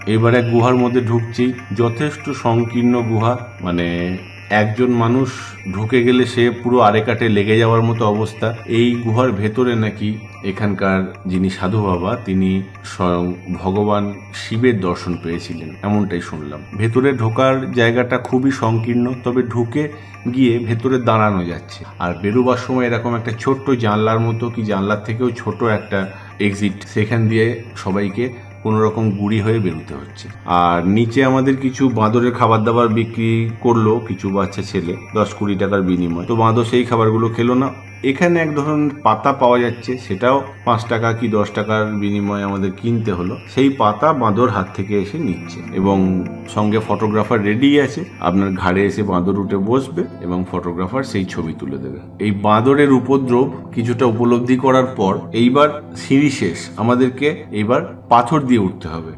এবার এক গুহার মধ্যে ঢুকছি, যথেষ্ট সংকীর্ণ গুহা, মানে একজন মানুষ ঢুকে গেলে সে পুরো আড়ে কাটে লেগে যাওয়ার মতো অবস্থা। এই গুহার ভেতরে নাকি এখানকার যিনি সাধু বাবা তিনি স্বয়ং ভগবান শিবের দর্শন পেয়েছিলেন, এমনটাই শুনলাম। ভেতরে ঢোকার জায়গাটা খুবই সংকীর্ণ, তবে ঢুকে গিয়ে ভেতরে দাঁড়ানো যাচ্ছে। আর বেরোবার সময় এরকম একটা ছোট্ট জানলার মতো, কি জানলার থেকেও ছোট একটা এক্সিট, সেখান দিয়ে সবাইকে কোনো রকম গুড়ি হয়ে বেরোতে হচ্ছে। আর নিচে আমাদের কিছু বাঁদরের খাবার দাবার বিক্রি করলো কিছু বাচ্চা ছেলে 10-20 টাকার বিনিময়। তো বাঁদর সেই খাবারগুলো খেলো না। এখানে এক ধরনের পাতা পাওয়া যাচ্ছে, সেটাও 5 টাকা কি 10 টাকার বিনিময়ে আমাদের কিনতে হলো। সেই পাতা বাঁদর হাত থেকে এসে নিচ্ছে এবং সঙ্গে ফটোগ্রাফার রেডি আছে, আপনার ঘাড়ে এসে বাঁদর উঠে বসবে এবং ফটোগ্রাফার সেই ছবি তুলে দেবে। এই বাঁদরের উপদ্রব কিছুটা উপলব্ধি করার পর এইবার সিঁড়ি শেষ, আমাদেরকে এইবার পাথর দিয়ে উঠতে হবে।